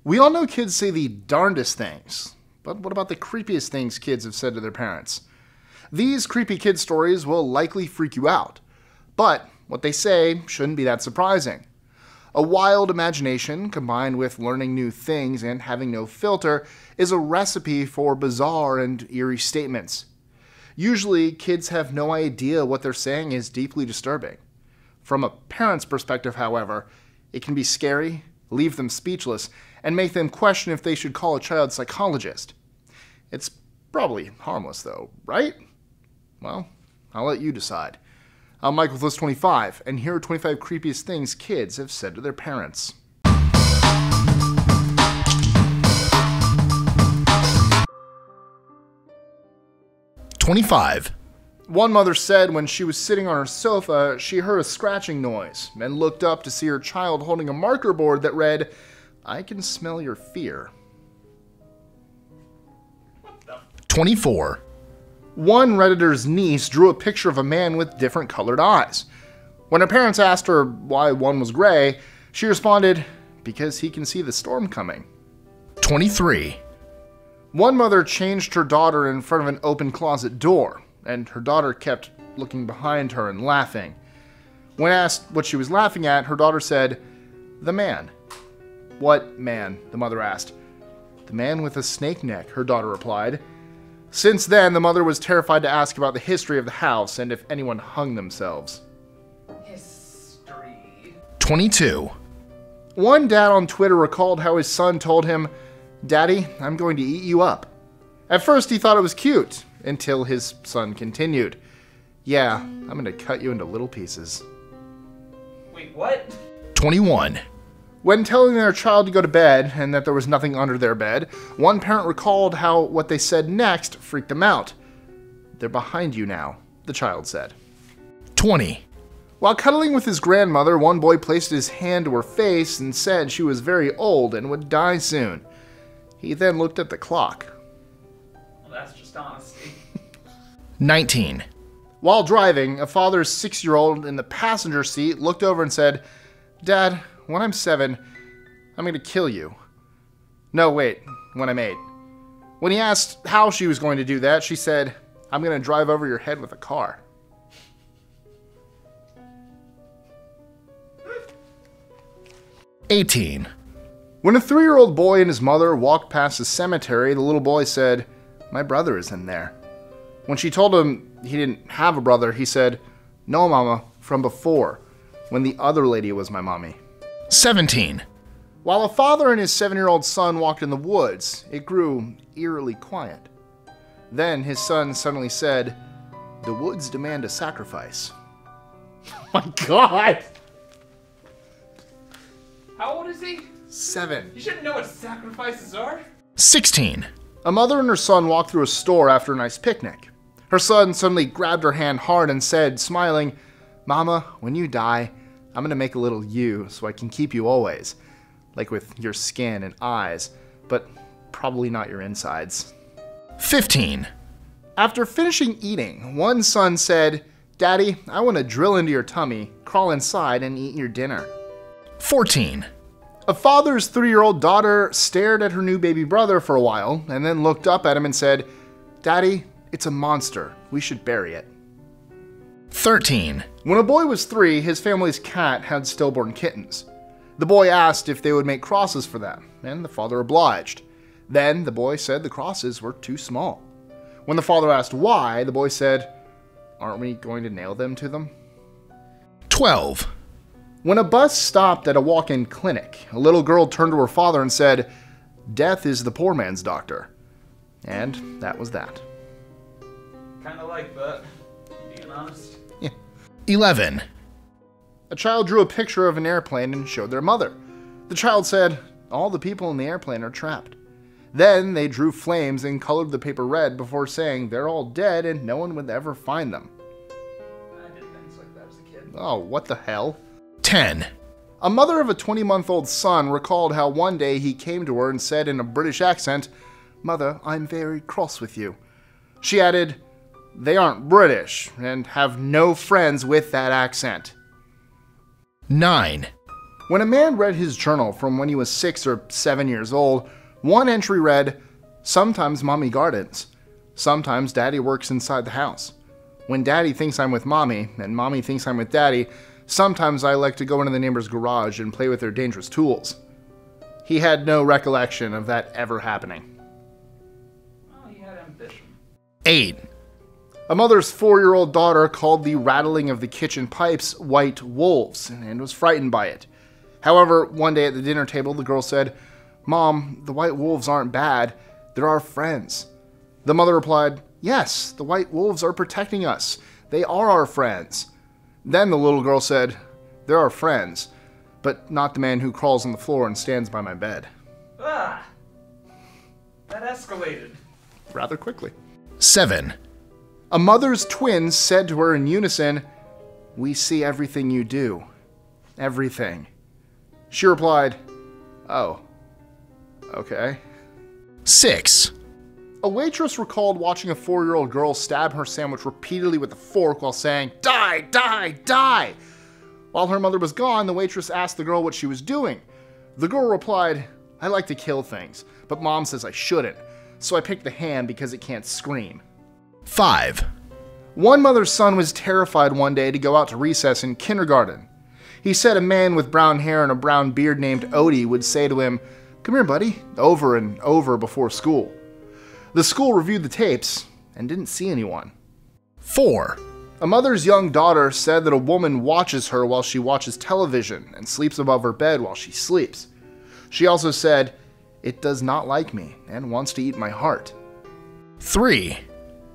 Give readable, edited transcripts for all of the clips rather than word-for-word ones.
We all know kids say the darndest things, but what about the creepiest things kids have said to their parents? These creepy kid stories will likely freak you out, but what they say shouldn't be that surprising. A wild imagination combined with learning new things and having no filter is a recipe for bizarre and eerie statements. Usually, kids have no idea what they're saying is deeply disturbing. From a parent's perspective, however, it can be scary, leave them speechless, and make them question if they should call a child psychologist. It's probably harmless though, right? Well, I'll let you decide. I'm Mike with List 25, and here are 25 creepiest things kids have said to their parents. 25. One mother said when she was sitting on her sofa, she heard a scratching noise and looked up to see her child holding a marker board that read, "I can smell your fear." 24. One Redditor's niece drew a picture of a man with different colored eyes. When her parents asked her why one was gray, she responded, "Because he can see the storm coming." 23. One mother changed her daughter in front of an open closet door, and her daughter kept looking behind her and laughing. When asked what she was laughing at, her daughter said, "The man." "What man?" the mother asked. "The man with a snake neck," her daughter replied. Since then, the mother was terrified to ask about the history of the house and if anyone hung themselves. History. 22. One dad on Twitter recalled how his son told him, "Daddy, I'm going to eat you up." At first, he thought it was cute, until his son continued, "Yeah, I'm going to cut you into little pieces." Wait, what? 21. When telling their child to go to bed and that there was nothing under their bed, one parent recalled how what they said next freaked them out. "They're behind you now," the child said. 20. While cuddling with his grandmother, one boy placed his hand to her face and said she was very old and would die soon. He then looked at the clock. Well, that's just honesty. 19. While driving, a father's 6-year-old in the passenger seat looked over and said, "Dad, when I'm 7, I'm going to kill you." No, wait, when I'm 8. When he asked how she was going to do that, she said, "I'm going to drive over your head with a car." 18. When a 3-year-old boy and his mother walked past a cemetery, the little boy said, "My brother is in there." When she told him he didn't have a brother, he said, "No, Mama, from before, when the other lady was my mommy." 17. While a father and his 7-year-old son walked in the woods, it grew eerily quiet. Then his son suddenly said, "The woods demand a sacrifice." Oh my God! How old is he? 7. You shouldn't know what sacrifices are. 16. A mother and her son walked through a store after a nice picnic. Her son suddenly grabbed her hand hard and said, smiling, "Mama, when you die, I'm going to make a little you so I can keep you always. Like with your skin and eyes, but probably not your insides." 15. After finishing eating, one son said, "Daddy, I want to drill into your tummy, crawl inside, and eat your dinner." 14. A father's 3-year-old daughter stared at her new baby brother for a while and then looked up at him and said, "Daddy, it's a monster. We should bury it." 13. When a boy was 3, his family's cat had stillborn kittens. The boy asked if they would make crosses for them, and the father obliged. Then the boy said the crosses were too small. When the father asked why, the boy said, "Aren't we going to nail them to them?" 12. When a bus stopped at a walk-in clinic, a little girl turned to her father and said, "Death is the poor man's doctor." And that was that. Kinda like that, being honest. 11. A child drew a picture of an airplane and showed their mother. The child said, "All the people in the airplane are trapped." Then they drew flames and colored the paper red before saying they're all dead and no one would ever find them. I did things like that as a kid. Oh, what the hell? 10. A mother of a 20-month-old son recalled how one day he came to her and said in a British accent, "Mother, I'm very cross with you." She added, "They aren't British and have no friends with that accent." 9. When a man read his journal from when he was 6 or 7 years old, one entry read, "Sometimes mommy gardens. Sometimes daddy works inside the house. When daddy thinks I'm with mommy, and mommy thinks I'm with daddy, sometimes I like to go into the neighbor's garage and play with their dangerous tools." He had no recollection of that ever happening. Well, he had ambition. 8. A mother's 4-year-old daughter called the rattling of the kitchen pipes white wolves and was frightened by it. However, one day at the dinner table, the girl said, "Mom, the white wolves aren't bad. They're our friends." The mother replied, "Yes, the white wolves are protecting us. They are our friends." Then the little girl said, "They're our friends, but not the man who crawls on the floor and stands by my bed." Ah! That escalated. Rather quickly. 7. A mother's twins said to her in unison, "We see everything you do. Everything." She replied, "Oh, okay." 6. A waitress recalled watching a 4-year-old girl stab her sandwich repeatedly with a fork while saying, "Die, die, die." While her mother was gone, the waitress asked the girl what she was doing. The girl replied, "I like to kill things, but mom says I shouldn't, so I picked the ham because it can't scream." 5. One mother's son was terrified one day to go out to recess in kindergarten. He said a man with brown hair and a brown beard named Odie would say to him, "Come here, buddy," over and over before school. The school reviewed the tapes and didn't see anyone. 4. A mother's young daughter said that a woman watches her while she watches television and sleeps above her bed while she sleeps. She also said, "It does not like me and wants to eat my heart." 3.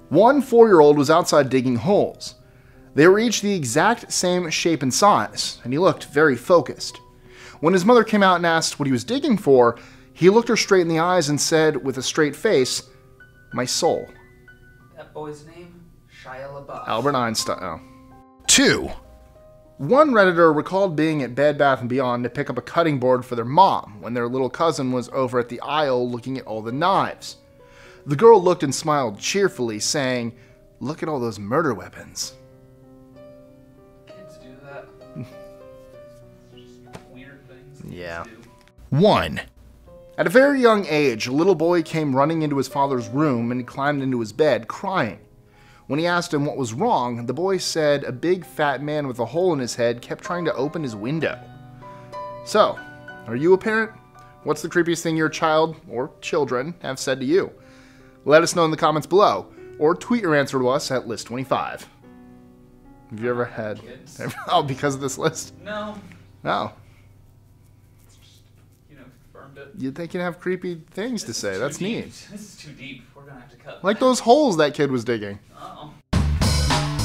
One 4-year-old was outside digging holes. They were each the exact same shape and size, and he looked very focused. When his mother came out and asked what he was digging for, he looked her straight in the eyes and said with a straight face, "My soul." That boy's name? Shia LaBeouf. Albert Einstein. Oh. 2. One Redditor recalled being at Bed Bath & Beyond to pick up a cutting board for their mom when their little cousin was over at the aisle looking at all the knives. The girl looked and smiled cheerfully, saying, "Look at all those murder weapons." Kids do that. It's just weird things. Yeah. Kids do. 1. At a very young age, a little boy came running into his father's room and climbed into his bed, crying. When he asked him what was wrong, the boy said a big fat man with a hole in his head kept trying to open his window. So, are you a parent? What's the creepiest thing your child, or children, have said to you? Let us know in the comments below, or tweet your answer to us at list25. Have you ever had... Kids? Oh, because of this list? No. No. It's just, confirmed it. You'd think you'd have creepy things to This is say. too That's deep. neat. This is too deep. We're gonna have to cut. Like those holes that kid was digging. Uh-oh.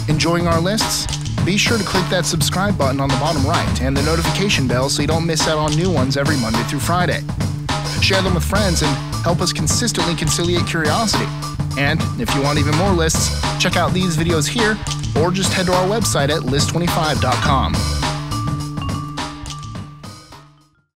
Enjoying our lists? Be sure to click that subscribe button on the bottom right and the notification bell so you don't miss out on new ones every Monday through Friday. Share them with friends and help us consistently conciliate curiosity. And if you want even more lists, check out these videos here or just head to our website at list25.com.